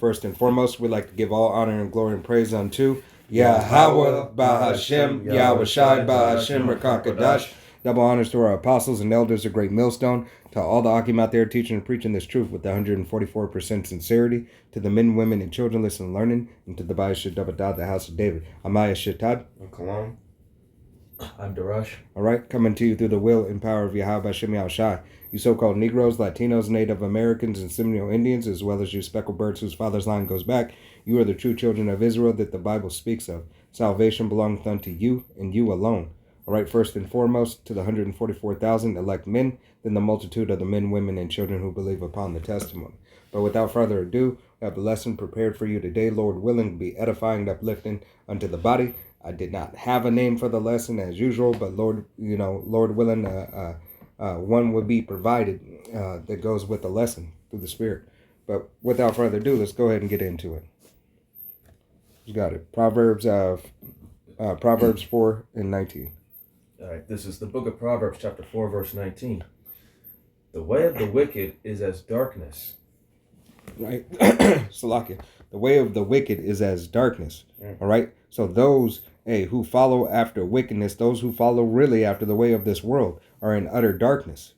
First and foremost, we'd like to give all honor and glory and praise unto Yahweh, Bahashem, YAHAWASHI, Bahashem, Rakakadash. Double honors to our apostles and elders of Great Millstone, to all the Akim out there teaching and preaching this truth with 144% sincerity, to the men, women, and children listening and learning, and to the Bayashidabadad, the house of David. I'm Maya Shetad. I'm Kalam. I'm Darash. All right, coming to you through the will and power of Yahweh Bashem Yahushai. You so-called Negroes, Latinos, Native Americans, and Seminole Indians, as well as you speckled birds whose father's line goes back, you are the true children of Israel that the Bible speaks of. Salvation belongeth unto you and you alone. All right, first and foremost, to the 144,000 elect men, then the multitude of the men, women, and children who believe upon the testimony. But without further ado, we have a lesson prepared for you today, Lord willing, to be edifying and uplifting unto the body. I did not have a name for the lesson as usual, but Lord willing, one would be provided that goes with the lesson through the Spirit. But without further ado, let's go ahead and get into it. You got it. Proverbs 4 and 19. All right, this is the book of Proverbs, chapter 4, verse 19. The way of the wicked is as darkness. Right? Salakia. The way of the wicked is as darkness. All right? So those who follow after wickedness, those who follow really after the way of this world, are in utter darkness.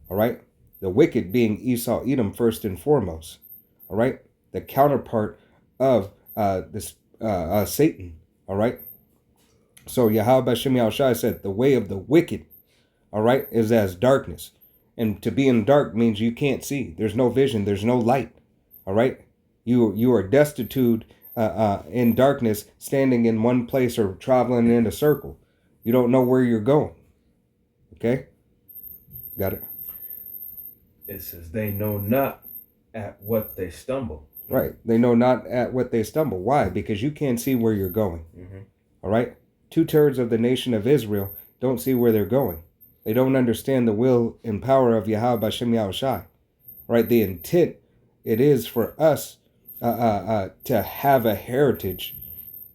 All right? The wicked being Esau, Edom, first and foremost. All right? The counterpart of Satan. All right? So Yahweh Bashem Yahushai said, the way of the wicked, all right, is as darkness. And to be in dark means you can't see. There's no vision. There's no light. All right? You are destitute in darkness, standing in one place or traveling in a circle. You don't know where you're going. Okay? Got it? It says, they know not at what they stumble. Right. They know not at what they stumble. Why? Because you can't see where you're going. Mm-hmm. All right? 2/3 of the nation of Israel don't see where they're going. They don't understand the will and power of Yahweh Bashem Yahushai. Right? The intent, it is for us to have a heritage,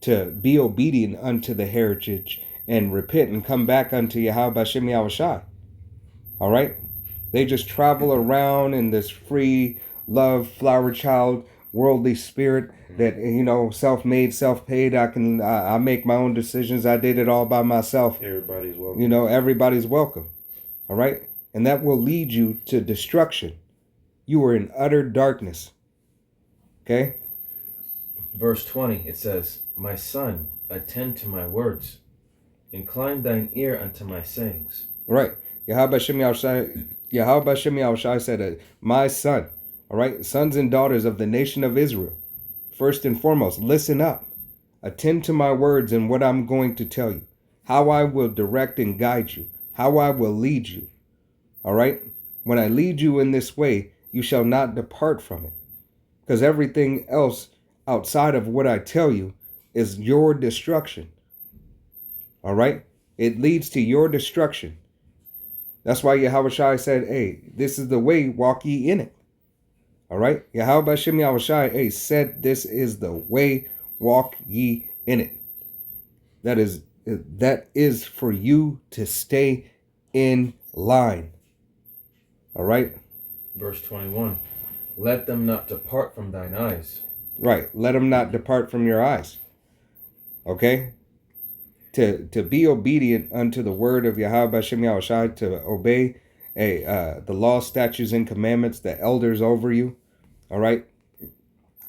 to be obedient unto the heritage, and repent and come back unto Yahweh Bashem Yahushai. All right? They just travel around in this free, love, flower child, worldly spirit that, self-made, self-paid. I make my own decisions. I did it all by myself. Everybody's welcome. Everybody's welcome. All right? And that will lead you to destruction. You are in utter darkness. Okay? Verse 20, it says, my son, attend to my words. Incline thine ear unto my sayings. Right. Yahweh Bashem Yahushai said, my son. All right? Sons and daughters of the nation of Israel. First and foremost, listen up. Attend to my words and what I'm going to tell you. How I will direct and guide you. How I will lead you. All right? When I lead you in this way, you shall not depart from it. Because everything else outside of what I tell you is your destruction. All right? It leads to your destruction. That's why Yahawashi said, this is the way, walk ye in it. All right? Yahweh Bashem Yahushai said, this is the way, walk ye in it. That is for you to stay in line. All right? Verse 21, let them not depart from thine eyes. Right. Let them not depart from your eyes. Okay? To be obedient unto the word of Yahweh Bashem Yahushai, to obey the law, statutes, and commandments, the elders over you. All right?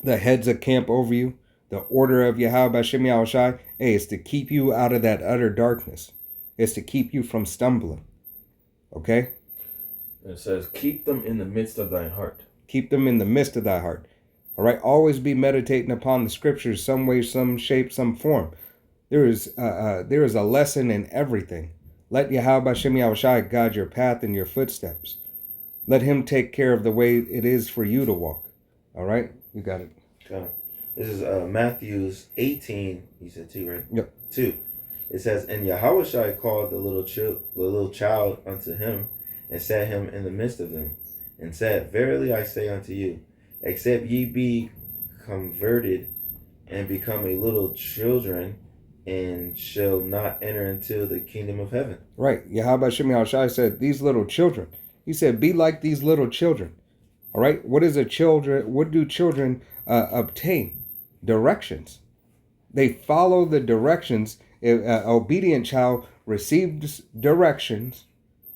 The heads of camp over you. The order of Yahweh Bashem Yahushai, is to keep you out of that utter darkness. It's to keep you from stumbling. Okay? And it says, keep them in the midst of thine heart. Keep them in the midst of thy heart. All right? Always be meditating upon the scriptures, some way, some shape, some form. There is a lesson in everything. Let Yahweh Bashem Yahushai guide your path and your footsteps. Let him take care of the way it is for you to walk. All right? You got it. Got it. This is Matthew 18. You said 2, right? Yep. 2. It says, and Yahawashi called the little child unto him, and set him in the midst of them, and said, verily I say unto you, except ye be converted and become a little children, and shall not enter into the kingdom of heaven. Right. Yahweh Bashem Yahushai said, these little children. He said, be like these little children. All right. What is a children? What do children obtain directions. They follow the directions. An obedient child receives directions,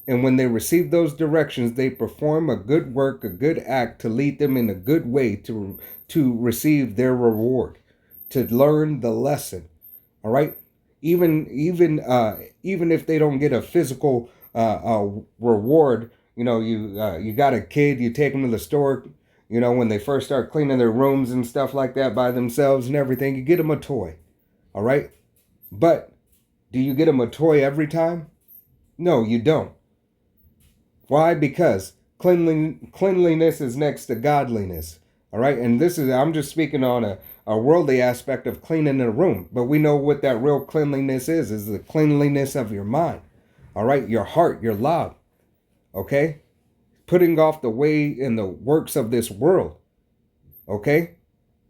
and when they receive those directions, they perform a good work, a good act to lead them in a good way to receive their reward, to learn the lesson. All right, even if they don't get a physical reward, you got a kid, you take them to the store. When they first start cleaning their rooms and stuff like that by themselves and everything, you get them a toy. All right, but do you get them a toy every time? No, you don't. Why? Because cleanliness is next to godliness. All right. And I'm just speaking on a worldly aspect of cleaning a room. But we know what that real cleanliness is the cleanliness of your mind. All right. Your heart, your love. Okay. Putting off the way and the works of this world. Okay.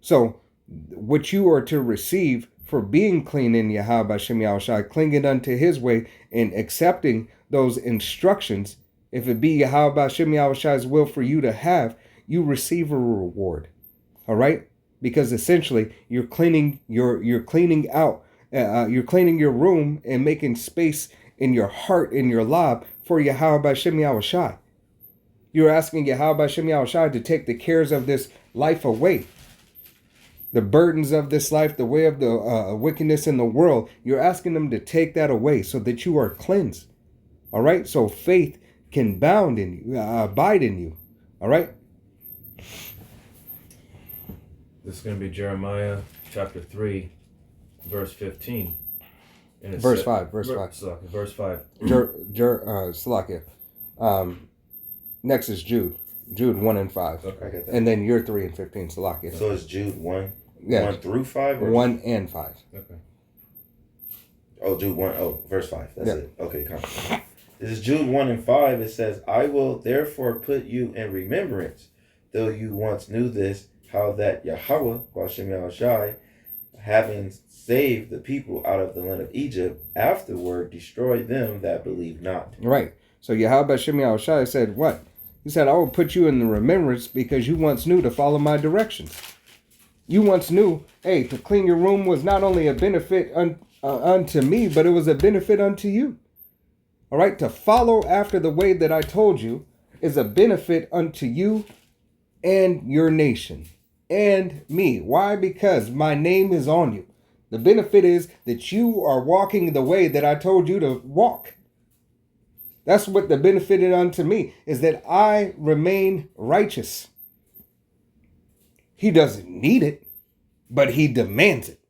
So what you are to receive for being clean in YAHAWASHI, clinging unto his way and accepting those instructions, if it be YAHAWASHI's will for you to have, you receive a reward. All right? Because essentially you're cleaning your room and making space in your heart, in your lab for YAHAWASHI. You're asking YAHAWASHI to take the cares of this life away. The burdens of this life, the way of the wickedness in the world, you're asking them to take that away so that you are cleansed. All right? So faith can abide in you. All right? This is going to be Jeremiah chapter 3, verse 15. And Verse 5. Verse 5. Salakia. Next is Jude. Jude 1 and 5. Okay, I get that. And then you're 3 and 15, Salakia. So it's Jude 1? Yeah. 1 through 5? 1 and 5. Okay. Oh, Jude 1. Oh, verse 5. That's it. Okay, come. This is Jude 1 and 5. It says, I will therefore put you in remembrance, though you once knew this, how that Yahweh, YAHWASHI, having saved the people out of the land of Egypt, afterward destroyed them that believe not. Right. So YAHWASHI said what? He said, I will put you in the remembrance because you once knew to follow my directions. You once knew, hey, to clean your room was not only a benefit unto me, but it was a benefit unto you. All right, to follow after the way that I told you is a benefit unto you and your nation and me. Why? Because my name is on you. The benefit is that you are walking the way that I told you to walk. That's what the benefit unto me is, that I remain righteous. He doesn't need it, but he demands it.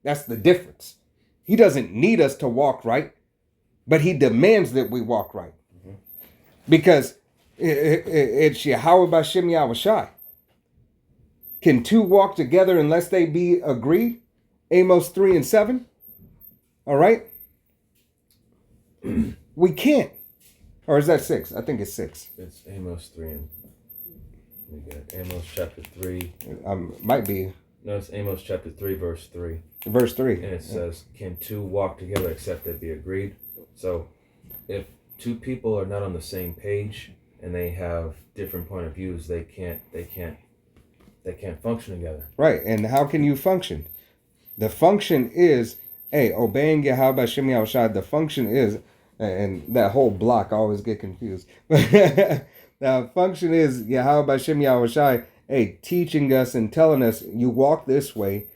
That's the difference. He doesn't need us to walk right, but he demands that we walk right. Mm-hmm. Because it's YAHWASHI. Can two walk together unless they be agreed? Amos 3 and 7. All right? We can't. Or is that 6? I think it's 6. It's Amos 3 and... Let me get it. Amos chapter 3. Might be. No, it's Amos chapter 3, verse 3. Verse 3. And it says, can two walk together except they be agreed? So, if two people are not on the same page and they have different point of views, they can't function together. Right. And how can you function? The function is, obeying YAHWASHI. The function is, and that whole block, I always get confused. The function is YAHWASHI, teaching us and telling us, you walk this way,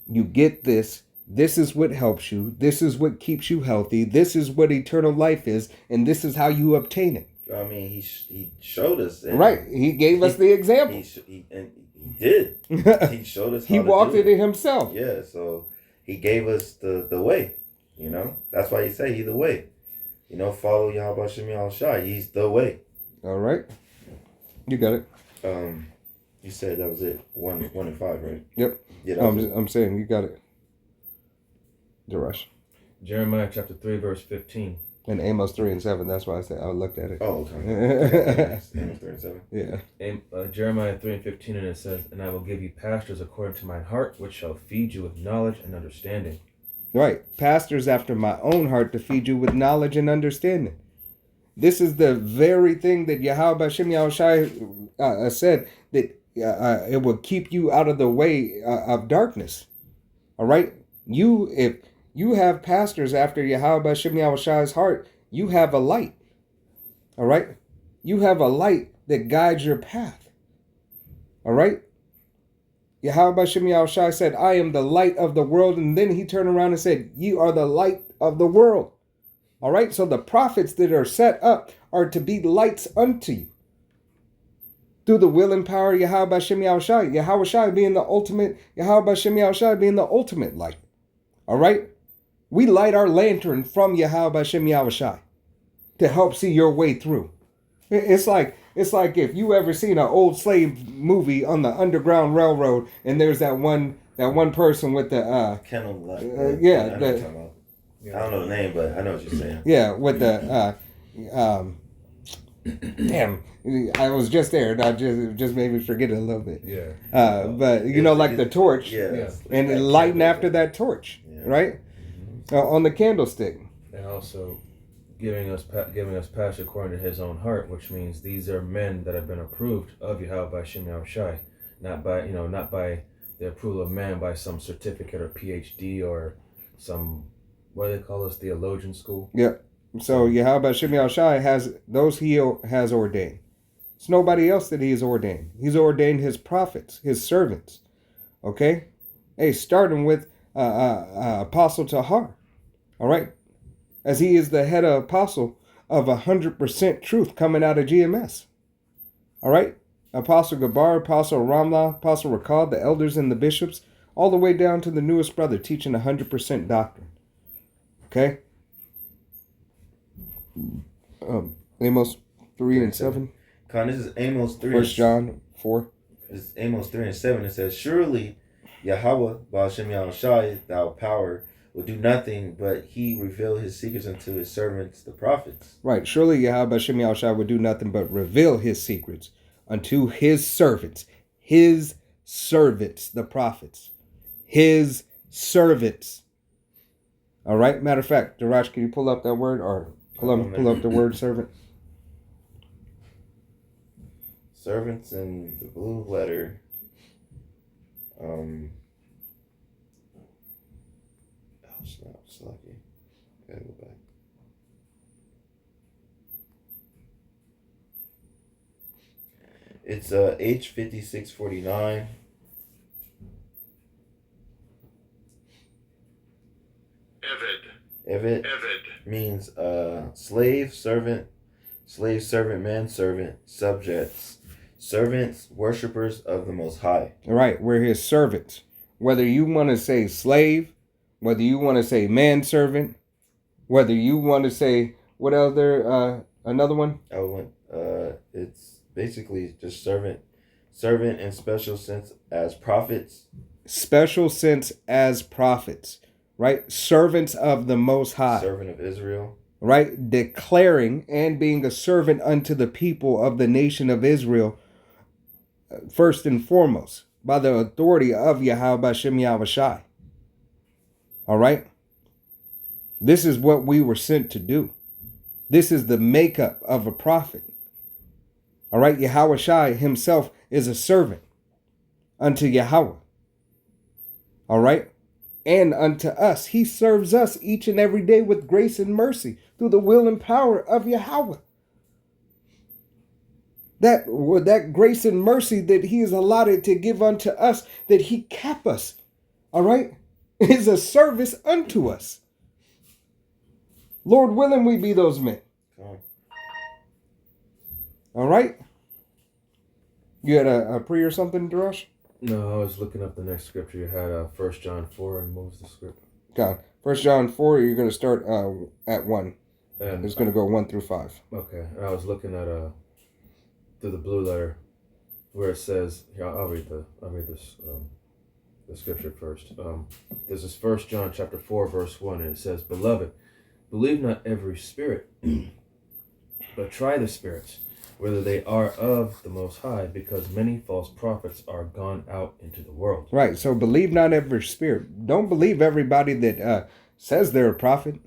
you get this. This is what helps you. This is what keeps you healthy. This is what eternal life is, and this is how you obtain it. I mean, he showed us. Right. He gave us the example. He did. He showed us how he walked it himself. Yeah, so he gave us the way. That's why he say he's the way. Follow YAHWASHI. He's the way. All right. You got it. You said that was it. 1 and 5, right? Yep. Yeah. I'm saying you got it. Rush. Jeremiah chapter 3, verse 15. And Amos 3 and 7. That's why I said I looked at it. Oh, okay. Amos 3 and 7. Yeah. Jeremiah 3 and 15, and it says, and I will give you pastors according to mine heart, which shall feed you with knowledge and understanding. Right. Pastors after my own heart to feed you with knowledge and understanding. This is the very thing that YAHWASHI said, that it will keep you out of the way of darkness. All right? If you have pastors after Yahweh B'Shem Yahushai's heart, you have a light. All right? You have a light that guides your path. All right? Yahweh B'Shem Yahushai said, I am the light of the world. And then he turned around and said, you are the light of the world. All right? So the prophets that are set up are to be lights unto you. Through the will and power of Yahweh B'Shem Yahushai. Yahushai being the ultimate, Yahweh B'Shem Yahushai being the ultimate light. All right? We light our lantern from Yahweh B'Shem Yahushai to help see your way through. It's like if you ever seen an old slave movie on the Underground Railroad, and there's that one person with the Kennel, I don't know the name, but I know what you're saying. Yeah, with the damn, I was just there. And I just made me forget it a little bit. Yeah. But you know, like the torch, Yeah. and lighting after that torch, right? On the candlestick, And also giving us passion according to his own heart, which means these are men that have been approved of Yahweh by Shem Yahushai, not by the approval of man, by some certificate or PhD or some, what do they call this, theologian school. Yep. So Yahweh Shem Yahushai has those he has ordained. It's nobody else that he has ordained. He's ordained his prophets, his servants. Okay? Hey, starting with Apostle Tahar. All right? As he is the head of apostle of 100% truth coming out of GMS. All right? Apostle Gabar, Apostle Ramla, Apostle Rakal, the elders and the bishops, all the way down to the newest brother teaching 100% doctrine. Okay? Amos 3 and 7. Con, this is Amos 3. 1 John 4. This is Amos 3 and 7. It says, surely Yahweh, Ba'ashem Yahushai, thou power, will do nothing, but he reveal his secrets unto his servants, the prophets. Right. Surely Yahweh B'Shem Yahushai would do nothing but reveal his secrets unto his servants, the prophets, his servants. All right. Matter of fact, Daraj, can you pull up that word, or pull up the word servant? Servants in the blue letter. Snap, Slucky. Gotta go back. It's H5649. Evid means slave, servant, manservant, subjects, servants, worshippers of the Most High. All right, we're his servants. Whether you want to say slave, whether you want to say manservant, whether you want to say what other another one? It's basically just servant in special sense as prophets. Special sense as prophets, right? Servants of the Most High. Servant of Israel. Right? Declaring and being a servant unto the people of the nation of Israel, first and foremost, by the authority of Yahweh B'Shem Yahushai. All right? This is what we were sent to do. This is the makeup of a prophet. All right? Yahushai himself is a servant unto Yahweh. All right? And unto us. He serves us each and every day with grace and mercy through the will and power of Yahweh. That grace and mercy that he is allotted to give unto us, that he kept us, all right, is a service unto us. Lord willing, we be those men. All right? You had a prayer or something, Darash? No, I was looking up the next scripture. You had 1 John 4, and what was the script? God, 1 John 4, you're going to start at 1. And it's going to go 1 through 5. Okay, and I was looking at through the blue letter where it says, here, I'll read this the scripture first. This is 1 John chapter 4, verse 1, and it says, Beloved, believe not every spirit, but try the spirits, whether they are of the Most High, because many false prophets are gone out into the world. Right, so believe not every spirit. Don't believe everybody that says they're a prophet.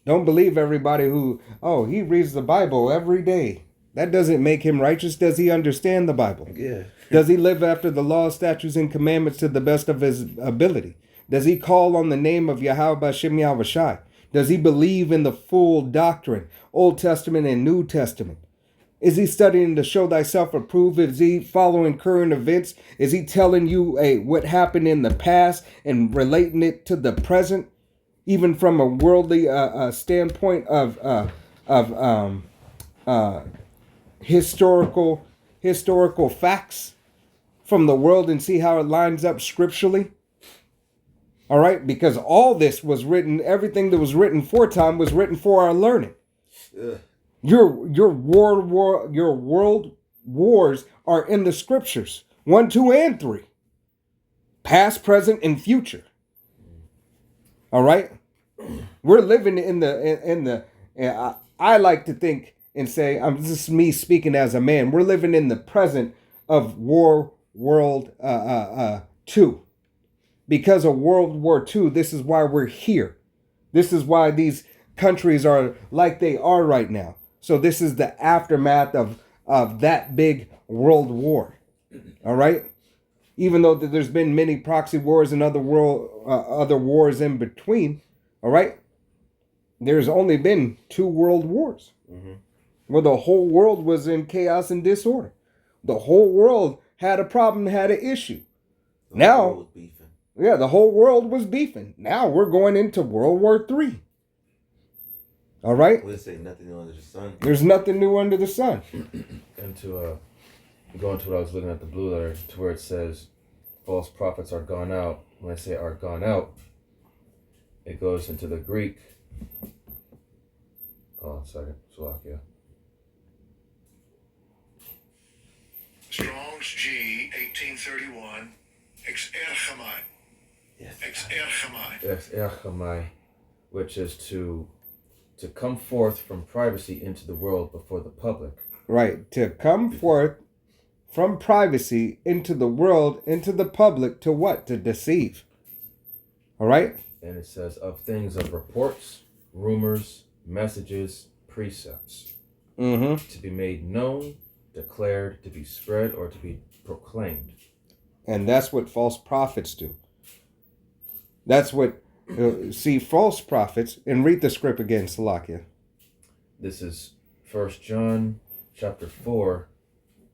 Don't believe everybody who, he reads the Bible every day. That doesn't make him righteous. Does he understand the Bible? Yeah. Does he live after the law, statutes, and commandments to the best of his ability? Does he call on the name of YAHAWASHI? Does he believe in the full doctrine, Old Testament and New Testament? Is he studying to show thyself approved? Is he following current events? Is he telling you what happened in the past and relating it to the present, even from a worldly standpoint of historical facts from the world, and see how it lines up scripturally? All right, because all this was written, everything that was written for time was written for our learning. Ugh. Your world wars are in the scriptures, 1, 2, and 3, past, present, and future. All right, we're living in the. I like to think and say, this is me speaking as a man. We're living in the present of World 2. Because of World War II, this is why we're here. This is why these countries are like they are right now. So this is the aftermath of that big world war. All right? Even though there's been many proxy wars and other wars in between, all right? There's only been 2 world wars. Mm-hmm. Where the whole world was in chaos and disorder. The whole world had a problem, had an issue. Now, yeah, the whole world was beefing. Now we're going into World War III. All right? Let's say nothing new under the sun. There's nothing new under the sun. And to go into what I was looking at the blue letter, to where it says false prophets are gone out. When I say are gone out, it goes into the Greek. Oh, sorry, Slovakia. Strong's G 1831. Ex erchamai. Yes. Ex erchamai. Ex erchamai, which is to come forth from privacy into the world before the public. Right. To come forth from privacy into the world, into the public, to what? To deceive. All right? And it says of things of reports, rumors, messages, precepts. Mm-hmm. To be made known, declared, to be spread, or to be proclaimed. And that's what false prophets do. That's what, see, false prophets, and read the script again, Salakia. This is 1 John chapter 4.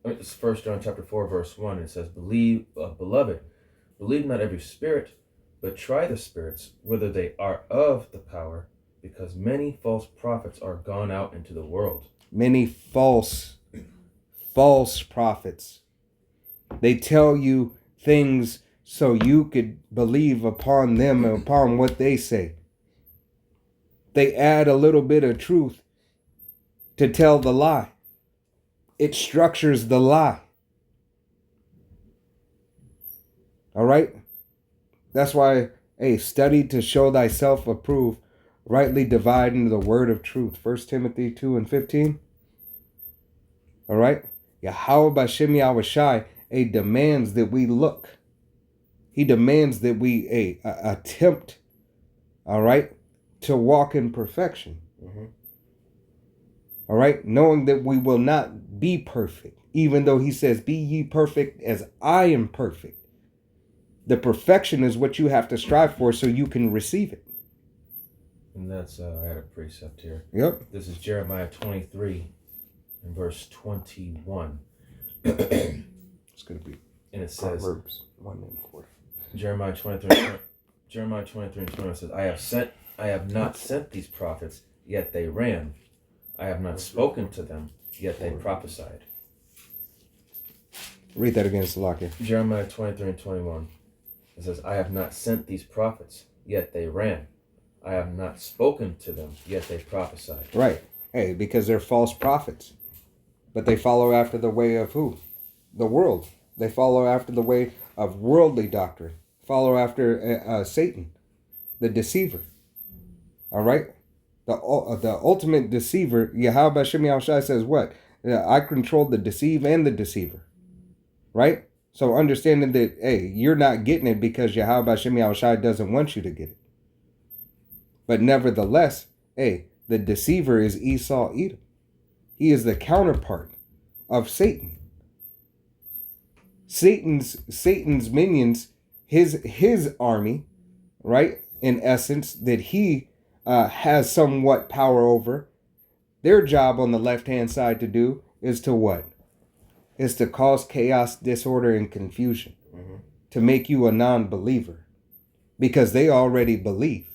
It's 1 John chapter 4, verse 1. It says, Beloved, believe not every spirit, but try the spirits, whether they are of the power, because many false prophets are gone out into the world. Many false prophets. They tell you things so you could believe upon them and upon what they say. They add a little bit of truth to tell the lie. It structures the lie. All right? That's why, study to show thyself approved, rightly dividing the word of truth. 1 Timothy 2:15. All right? YAHAWASHI demands that we look. He demands that we attempt, all right, to walk in perfection. Mm-hmm. All right? Knowing that we will not be perfect, even though he says, be ye perfect as I am perfect. The perfection is what you have to strive for so you can receive it. And that's, I had a precept here. Yep. This is Jeremiah 23 and verse 21. It's going to be and it says, Proverbs 1 and 4. Jeremiah 23 and 21 says, I have not sent these prophets, yet they ran. I have not spoken to them, yet they prophesied. Read that again, Salakia. Jeremiah 23 and 21. It says, I have not sent these prophets, yet they ran. I have not spoken to them, yet they prophesied. Right. Because they're false prophets. But they follow after the way of who? The world. They follow after the way of worldly doctrine. Follow after Satan, the deceiver. All right? The ultimate deceiver, YAHAWASHI says what? I control the deceive and the deceiver. Right? So understanding that, you're not getting it because YAHAWASHI doesn't want you to get it. But nevertheless, the deceiver is Esau, Edom. He is the counterpart of Satan. Satan's minions, his army, right? In essence, that he has somewhat power over. Their job on the left-hand side to do is to what? Is to cause chaos, disorder, and confusion. To make you a non-believer. Because they already believe.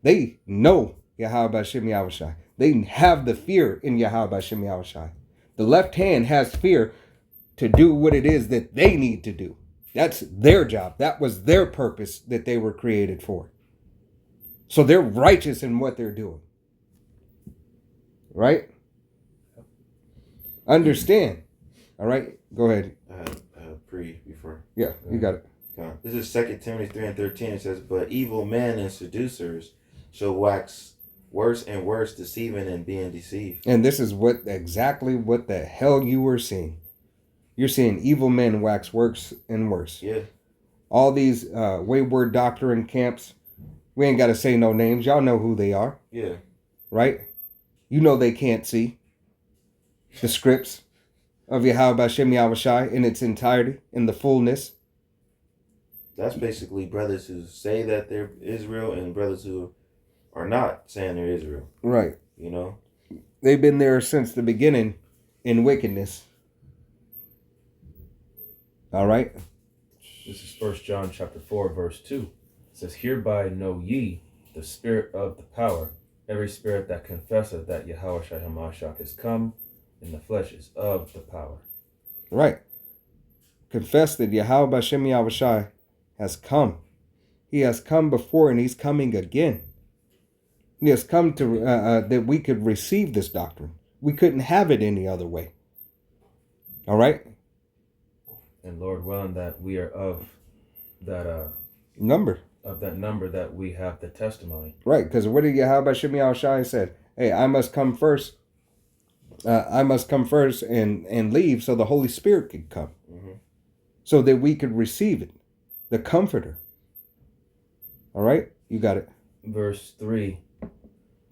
They know YAHAWASHI. They have the fear in YAHAWASHI. The left hand has fear to do what it is that they need to do. That's their job. That was their purpose that they were created for. So they're righteous in what they're doing. Right? Understand. All right? Go ahead. Before. Yeah, you got it. This is 2 Timothy 3:13. It says, "But evil men and seducers shall wax worse and worse, deceiving and being deceived." And this is exactly what the hell you were seeing. You're seeing evil men wax worse and worse. Yeah. All these wayward doctrine camps, we ain't got to say no names. Y'all know who they are. Yeah. Right? You know they can't see the scripts of YAHAWASHI in its entirety, in the fullness. That's basically brothers who say that they're Israel and brothers who are not saying they're Israel. Right. You know? They've been there since the beginning in wickedness. All right? This is 1 John chapter 4, verse 2. It says, "Hereby know ye the spirit of the power. Every spirit that confesseth that YAHAWASHI HaMashiach is come in the flesh is of the power." Right. Confess that YAHAWASHI has come. He has come before and he's coming again. He has come to that we could receive this doctrine. We couldn't have it any other way. All right? And Lord willing that we are of that number. Of that number that we have the testimony. Right, because what did YAHAWASHI said? Hey, I must come first. I must come first and leave so the Holy Spirit could come. So that we could receive it. The Comforter. All right? You got it. Verse 3,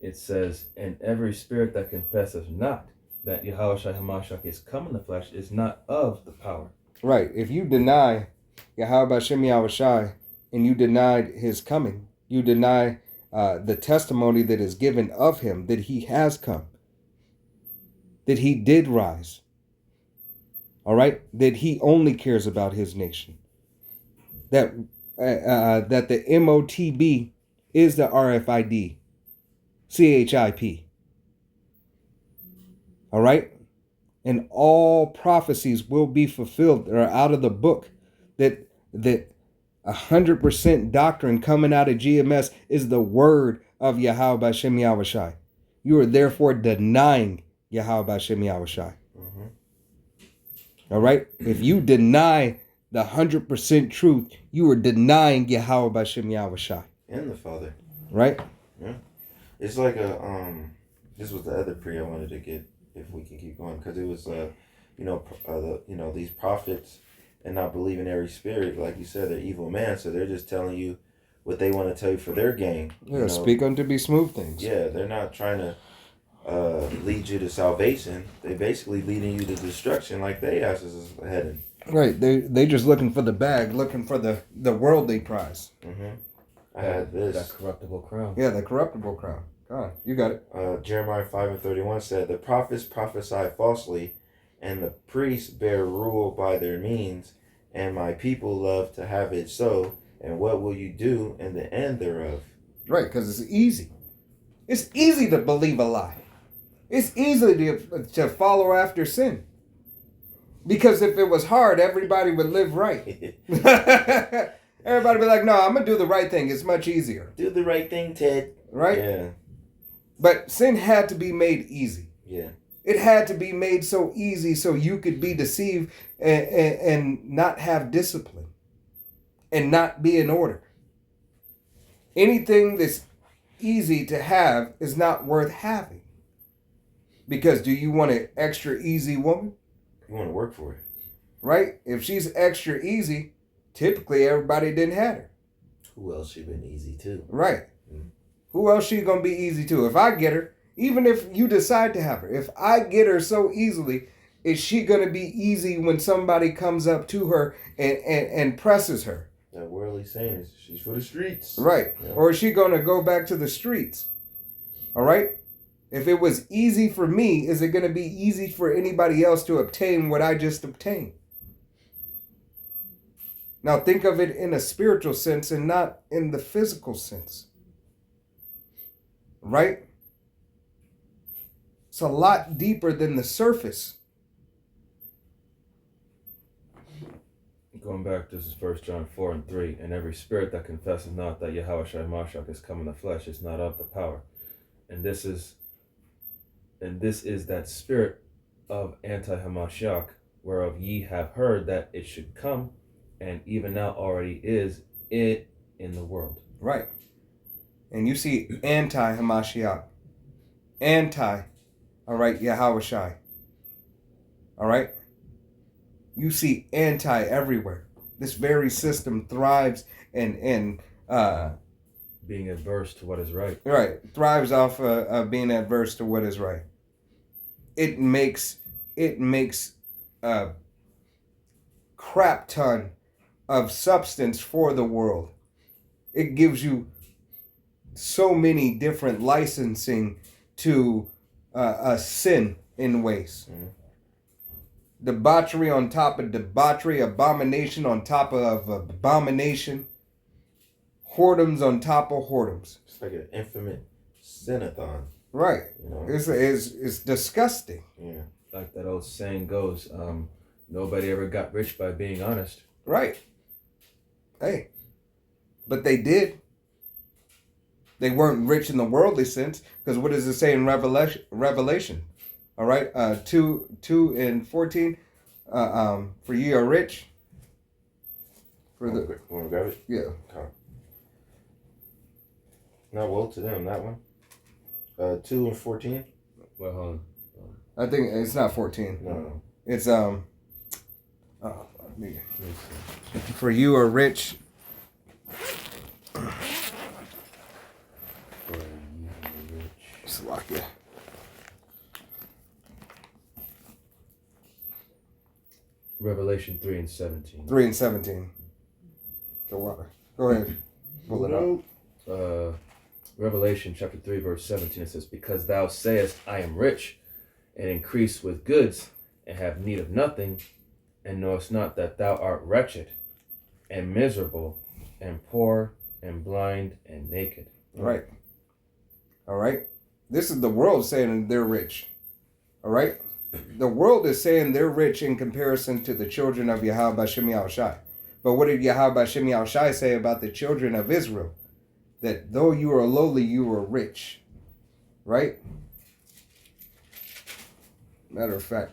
it says, "And every spirit that confesseth not that YAHAWASHI HaMashiach is come in the flesh is not of the power." Right. If you deny YAHAWASHI and you denied his coming, you deny the testimony that is given of him, that he has come, that he did rise, all right, that he only cares about his nation, that the MOTB is the RFID, CHIP, all right, and all prophecies will be fulfilled or out of the book, that 100% doctrine coming out of GMS is the word of YAHAWASHI. You are therefore denying YAHAWASHI. All right? If you deny the 100% truth, you are denying YAHAWASHI. And the Father. Right? Yeah. It's like this was the other pre I wanted to get, if we can keep going, because it was, these prophets and not believing every spirit, like you said, they're evil men, so they're just telling you what they want to tell you for their gain. Yeah, speak unto be smooth things. Yeah, they're not trying to lead you to salvation. They basically leading you to destruction, like they asses is heading. Right, they just looking for the bag, looking for the worldly prize. I had this. That corruptible crown. Yeah, the corruptible crown. God, you got it. Jeremiah 5:31 said, "The prophets prophesy falsely, and the priests bear rule by their means, and my people love to have it so. And what will you do in the end thereof?" Right, because it's easy. It's easy to believe a lie. It's easy to follow after sin. Because if it was hard, everybody would live right. Everybody would be like, no, I'm going to do the right thing. It's much easier. Do the right thing, Ted. Right? Yeah. But sin had to be made easy. Yeah. It had to be made so easy so you could be deceived and not have discipline. And not be in order. Anything that's easy to have is not worth having. Because do you want an extra easy woman? You want to work for it. Right? If she's extra easy, typically everybody didn't have her. Who else she been easy to? Right. Who else she gonna be easy to? If I get her Even if you decide to have her, if I get her so easily, is she going to be easy when somebody comes up to her and presses her? That worldly saying is she's for the streets. Right. Yeah. Or is she going to go back to the streets? All right. If it was easy for me, is it going to be easy for anybody else to obtain what I just obtained? Now think of it in a spiritual sense and not in the physical sense. Right? It's a lot deeper than the surface. Going back, this is 1 John 4:3. And every spirit that confesses not that YAHAWASHI Mashiach is come in the flesh is not of the power. And this is that spirit of anti-Hamashiach, whereof ye have heard that it should come, and even now already is it in the world. Right. And you see anti-Hamashiach. Anti, all right, YAHAWASHI. All right? You see anti everywhere. This very system thrives and being adverse to what is right. Right. Thrives off being adverse to what is right. It makes a crap ton of substance for the world. It gives you so many different licensing to sin in ways. Mm-hmm. Debauchery on top of debauchery, abomination on top of abomination, whoredoms on top of whoredoms. It's like an infinite sinathon. Right. You know? It's disgusting. Yeah. Like that old saying goes, nobody ever got rich by being honest. Right. Hey. But they did. They weren't rich in the worldly sense, because what does it say in Revelation? All right, 2:14. For ye are rich. Want to grab it? Yeah. Okay. Now, woe to them, that one. 2:14. Well, hold on. I think it's not 14. No. It's for you are rich. Slovakia. Revelation 3:17. 3:17. Go ahead. Pull it up. Revelation chapter 3 verse 17, it says, because thou sayest, I am rich, and increase with goods, and have need of nothing, and knowest not that thou art wretched, and miserable, and poor, and blind, and naked. Right. All right. This is the world saying they're rich. All right. The world is saying they're rich in comparison to the children of YAHAWASHI. But what did YAHAWASHI say about the children of Israel? That though you are lowly, you are rich. Right? Matter of fact,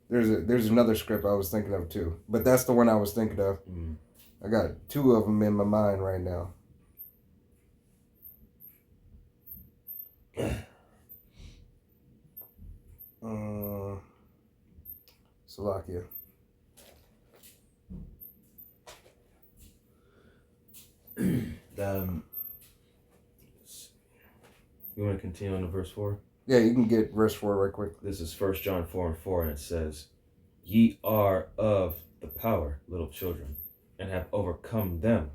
there's another script I was thinking of too. But that's the one I was thinking of. Mm. I got two of them in my mind right now. Slovakia. You want to continue on to verse 4? Yeah, you can get verse 4 right quick. This is 1 John 4:4, and it says, ye are of the power, little children, and have overcome them,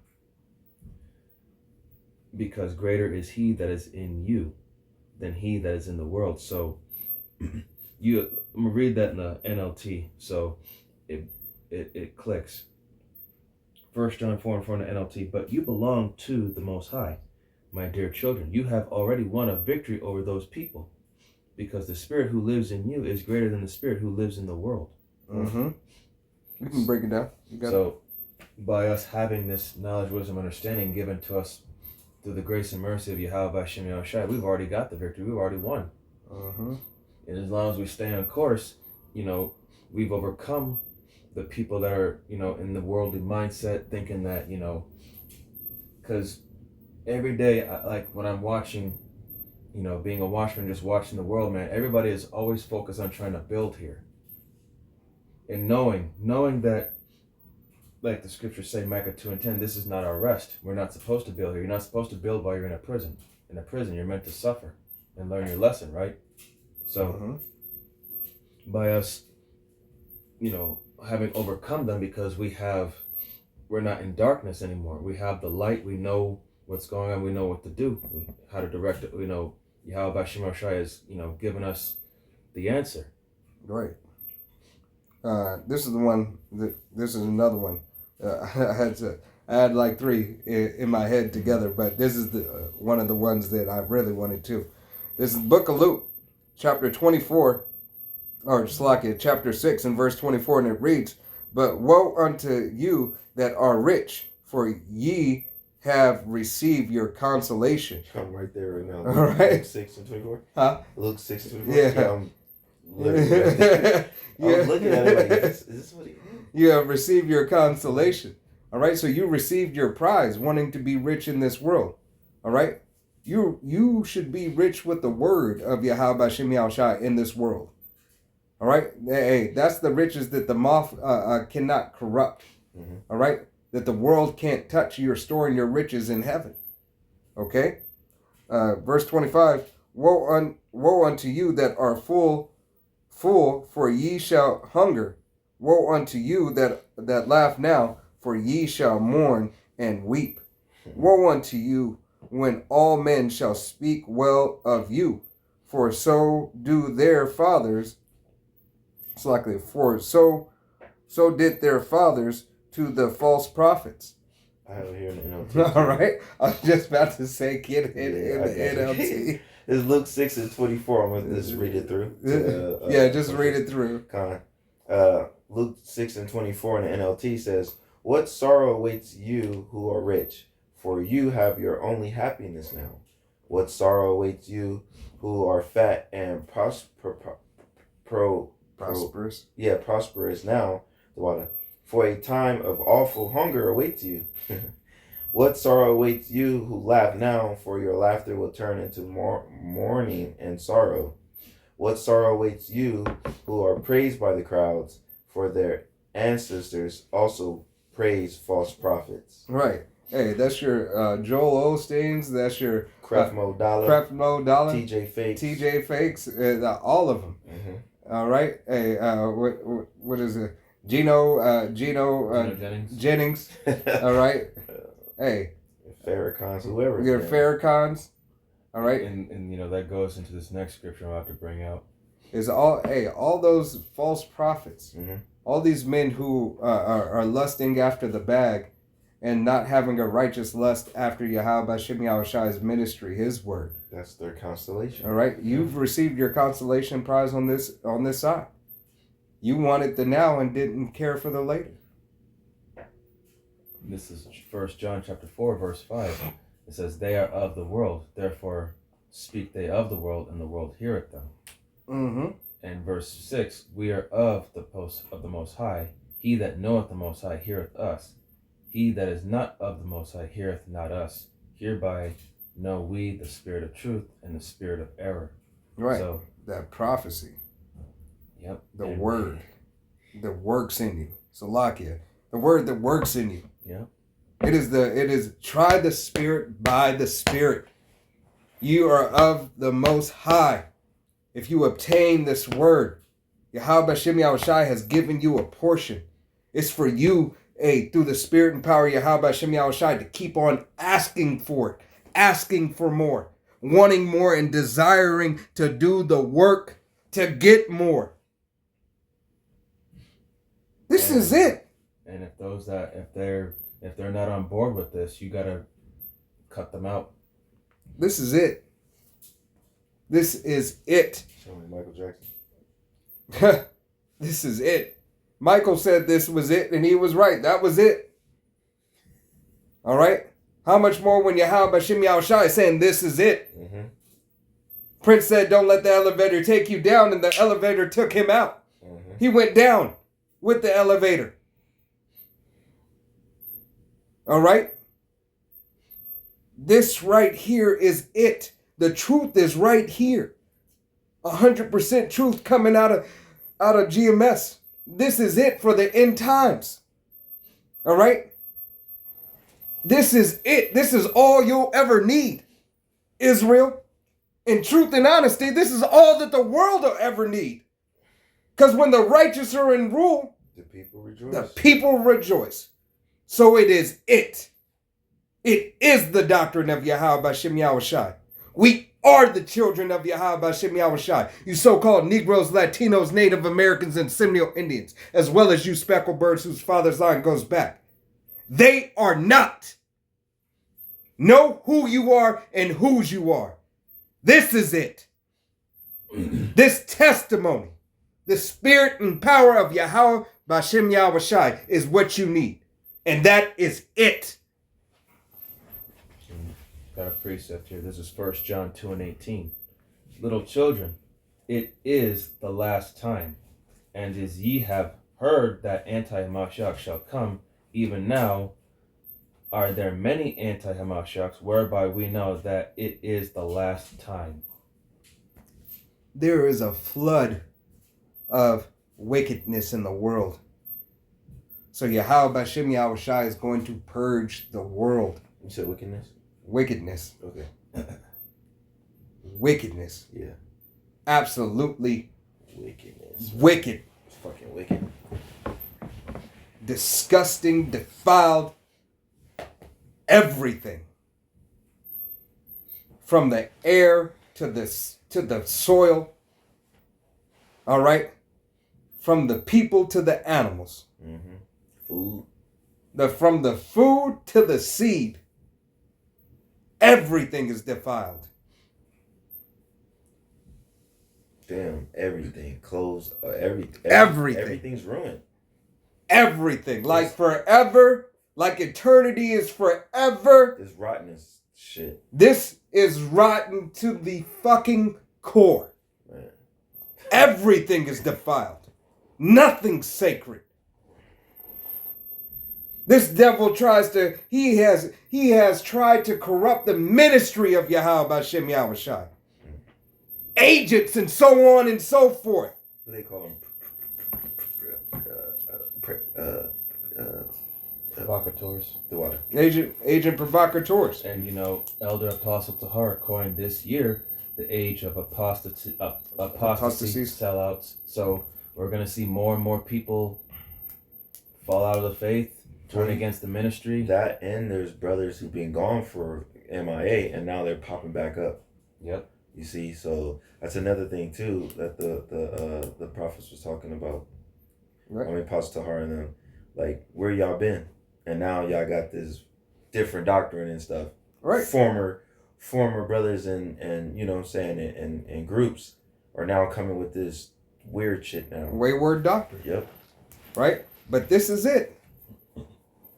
because greater is he that is in you than he that is in the world. So I'm gonna read that in the NLT, so it clicks. 1 John 4:4 in the NLT, but you belong to the Most High, my dear children. You have already won a victory over those people, because the spirit who lives in you is greater than the spirit who lives in the world. Mm-hmm. You can break it down. So by us having this knowledge, wisdom, understanding given to us through the grace and mercy of YAHAWASHI, we've already got the victory. We've already won. Mm-hmm. And as long as we stay on course, we've overcome the people that are, in the worldly mindset, thinking that, because every day, like when I'm watching, being a watchman, just watching the world, man, everybody is always focused on trying to build here. And knowing that, like the scriptures say, Micah 2:10, this is not our rest. We're not supposed to build here. You're not supposed to build while you're in a prison. In a prison, you're meant to suffer. and learn your lesson, right? So by us, having overcome them, because we're not in darkness anymore. We have the light. We know what's going on. We know what to do. How to direct it. Yahawashai has, given us the answer. Right. This is the one. This is another one. I had like three in my head together, but this is the one of the ones that I really wanted to. This is the Book of Luke, chapter 24, or Slakia, chapter 6 and verse 24, and it reads, "But woe unto you that are rich, for ye have received your consolation." I'm right there right now. All right. Luke 6 and 24? Huh? Luke 6 and 24? Yeah. I'm looking at it like, is this what he did? You have received your consolation. All right. So you received your prize, wanting to be rich in this world. All right. You should be rich with the word of Yahweh Shem Yahushai in this world. All right. Hey, that's the riches that the moth cannot corrupt. Mm-hmm. All right. That the world can't touch. You're storing your riches in heaven. Okay. Verse 25. Woe unto you that are full, for ye shall hunger. Woe unto you that laugh now, for ye shall mourn and weep. Woe unto you when all men shall speak well of you, for so do their fathers. For so did their fathers to the false prophets. I have it here in the NLT. All right. I was just about to say, get it in the NLT. It's Luke 6 and 24. I'm going to just read it through. Just read it through. Luke 6 and 24 in the NLT says, "What sorrow awaits you who are rich, for you have your only happiness now. What sorrow awaits you who are fat and prosperous now, for a time of awful hunger awaits you. What sorrow awaits you who laugh now, for your laughter will turn into mourning and sorrow. What sorrow awaits you who are praised by the crowds, for their ancestors also praised false prophets." Right. Hey, that's your Joel Osteen's. That's your Crefmo Dollar, TJ Fakes, all of them. Mm-hmm. All right. Hey, what is it? Gino Jennings. All right. Hey. Farrakhan's, whoever. Your Farrakhan's. All right. And that goes into this next scripture I'm about to bring out. Is all those false prophets, mm-hmm. all these men who are lusting after the bag and not having a righteous lust after Yahweh Shem Yahushai's ministry, his word. That's their consolation. All right. You've received your consolation prize on this side. You wanted the now and didn't care for the later. This is 1 John chapter 4, verse 5. It says, "They are of the world, therefore speak they of the world, and the world heareth them." Mm-hmm. And verse 6, "We are of the Most High. He that knoweth the Most High heareth us. He that is not of the Most High heareth not us. Hereby know we the spirit of truth and the spirit of error." Right. So that prophecy. Yep. The word that works in you. Salakia. The word that works in you. Yeah. It is try the spirit by the spirit. You are of the Most High. If you obtain this word, Yahweh Shem Yahushai has given you a portion. It's for you, through the spirit and power of Yahweh Shem Yahushai, to keep on asking for it, asking for more, wanting more, and desiring to do the work to get more. This is it. And if they're not on board with this, you gotta cut them out. This is it. This is it. Show me Michael Jackson. This is it. Michael said this was it, and he was right. That was it. All right? How much more when Yahweh Shem Yahushai is saying this is it? Mm-hmm. Prince said, "Don't let the elevator take you down," and the elevator took him out. Mm-hmm. He went down with the elevator. All right? This right here is it. The truth is right here. 100% truth coming out of GMS. This is it for the end times. All right? This is it. This is all you'll ever need, Israel. In truth and honesty, this is all that the world will ever need. Because when the righteous are in rule, The people rejoice. the people rejoice. So it is it. It is the doctrine of Yahweh Bashem Yahushai. We are the children of Yahweh Bashem Yahushai. You so-called Negroes, Latinos, Native Americans, and Seminole Indians, as well as you speckled birds whose father's line goes back. They are not. Know who you are and whose you are. This is it. This testimony, the spirit and power of Yahweh Bashem Yahushai is what you need. And that is it. Got a precept here. This is 1 John 2:18. Little children, it is the last time. And as ye have heard that anti-Hamashiach shall come, even now are there many anti-Hamashiachs, whereby we know that it is the last time. There is a flood of wickedness in the world. So Yahweh Bashem Yahushai is going to purge the world. You said wickedness? Wickedness. Okay. Wickedness. Yeah. Absolutely Wickedness. wicked. It's fucking wicked. Disgusting, defiled, everything. From the air to the soil. All right? From the people to the animals. Mm-hmm. Food. From the food to the seed. Everything is defiled. Damn, everything. Clothes, everything. Everything. Everything's ruined. Everything. Like forever. Like eternity is forever. This rottenness shit. This is rotten to the fucking core. Man. Everything is defiled. Nothing's sacred. This devil he has tried to corrupt the ministry of Yahweh Bashem Yahushai. Agents and so on and so forth. What do they call them? Provocateurs. The water. Agent provocateurs. And Elder Apostle Tahar coined this year the age of apostasy, Apostasies. sellouts. So we're going to see more and more people fall out of the faith, turn against the ministry. That, and there's brothers who've been gone for MIA and now they're popping back up. Yep. You see, so that's another thing too that the prophets was talking about. Right. I mean, Pastor Tahar and them, like, where y'all been? And now y'all got this different doctrine and stuff. Right. Former brothers and you know what I'm saying, and groups are now coming with this weird shit now. Wayward doctrine. Yep. Right? But this is it.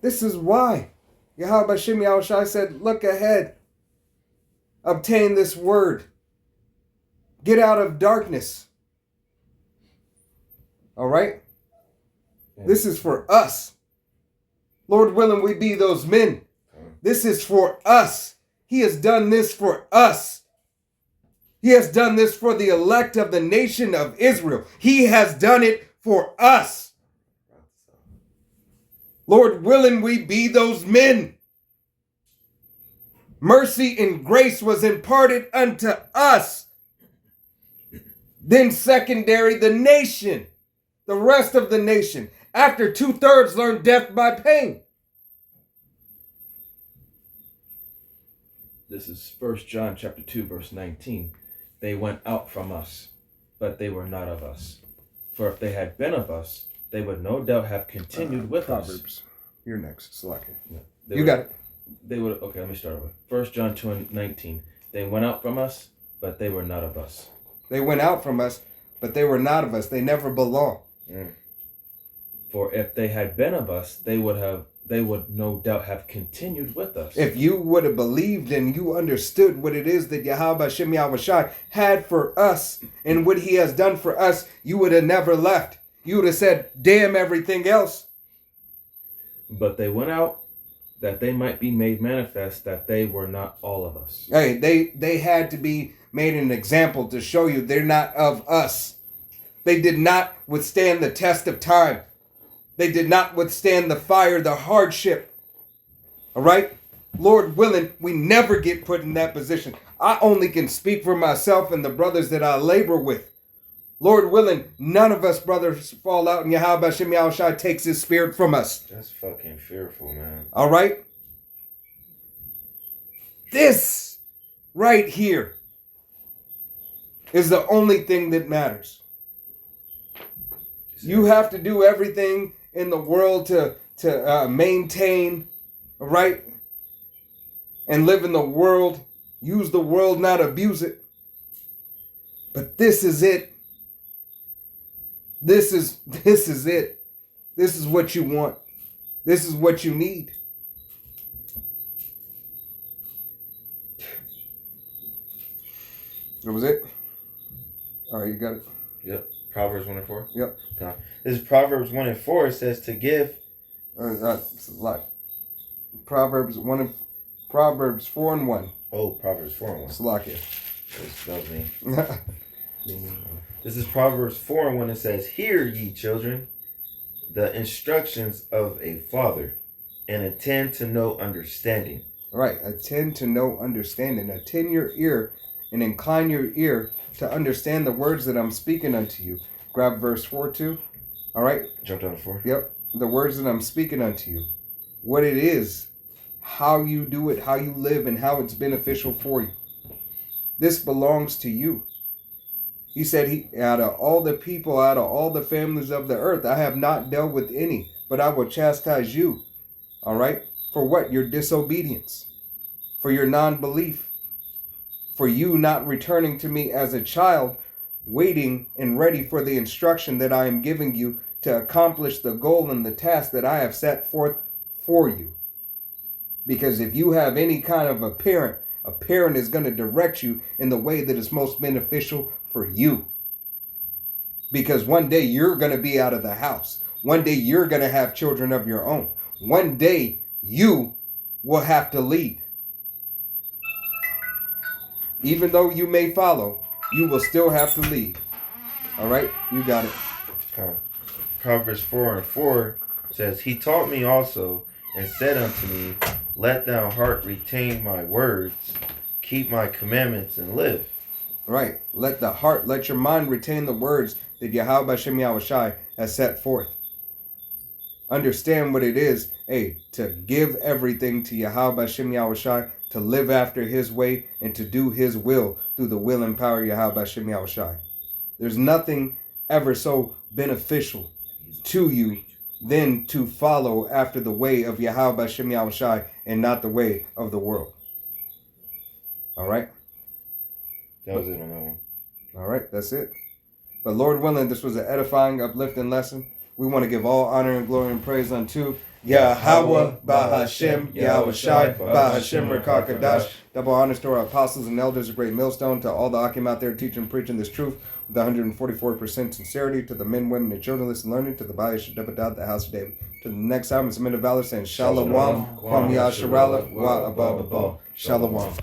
This is why Yahweh Bashem Yahushai said, look ahead. Obtain this word. Get out of darkness. All right? Yeah. This is for us. Lord willing, we be those men. This is for us. He has done this for us. He has done this for the elect of the nation of Israel. He has done it for us. Lord willing, we be those men. Mercy and grace was imparted unto us. Then secondary, the nation, the rest of the nation, after 2/3 learned death by pain. This is 1 John chapter 2, verse 19. They went out from us, but they were not of us. For if they had been of us, they would no doubt have continued with us. Proverbs. You're next, Slacker. Yeah. You got it. They would. Okay, let me start over. 1 John 2:19. They went out from us, but they were not of us. They went out from us, but they were not of us. They never belonged. For if they had been of us, they would no doubt have continued with us. If you would have believed and you understood what it is that Yahweh Bashem Yahushai had for us and what he has done for us, you would have never left. You would have said, damn everything else. But they went out that they might be made manifest that they were not all of us. Hey, they had to be made an example to show you they're not of us. They did not withstand the test of time. They did not withstand the fire, the hardship. All right? Lord willing, we never get put in that position. I only can speak for myself and the brothers that I labor with. Lord willing, none of us brothers fall out and Yahweh Hashem Yahushai takes his spirit from us. That's fucking fearful, man. All right? This right here is the only thing that matters. You have to do everything in the world to maintain, right? And live in the world. Use the world, not abuse it. But this is it. This is it. This is what you want. This is what you need. That was it? All right, you got it? Yep. Proverbs 1 and 4? Yep. Okay. This is Proverbs 1 and 4. It says to give. It's a lot. Proverbs 4 and 1. Oh, Proverbs 4 and 1. Salakia. That was me. This is Proverbs 4 and 1. It says, hear ye children, the instructions of a father, and attend to know understanding. All right, attend to know understanding. Attend your ear and incline your ear to understand the words that I'm speaking unto you. Grab verse 4 too. All right. Jump down to 4. Yep. The words that I'm speaking unto you. What it is, how you do it, how you live, and how it's beneficial for you. This belongs to you. He said, out of all the people, out of all the families of the earth, I have not dealt with any, but I will chastise you. All right? For what? Your disobedience. For your non-belief. For you not returning to me as a child, waiting and ready for the instruction that I am giving you to accomplish the goal and the task that I have set forth for you. Because if you have any kind of a parent is going to direct you in the way that is most beneficial for you. Because one day you're going to be out of the house. One day you're going to have children of your own. One day you will have to lead. Even though you may follow, you will still have to lead. All right? You got it. Okay. Proverbs 4 and 4 says, he taught me also and said unto me, let thou heart retain my words, keep my commandments and live. Right. Let your mind retain the words that Yahweh Hashem Yahushai has set forth. Understand what it is, to give everything to Yahweh Hashem Yahushai, to live after his way, and to do his will through the will and power of Yahweh Hashem Yahushai. There's nothing ever so beneficial to you than to follow after the way of Yahweh Hashem Yahushai and not the way of the world. All right? That was it on that one. All right, that's it. But Lord willing, this was an edifying, uplifting lesson. We want to give all honor and glory and praise unto Yahweh, Bahashem, Yahushai, Bahashem, Rekakadash. Double honors to our apostles and elders, a great millstone, to all the Akim out there teaching and preaching this truth with 144% sincerity, to the men, women, and children listening and learning, to the Bayash Debadat, the house of David. To the next time, it's men of valor saying Shalom, Kwam Yasharahla, Wa Abba, Shalom.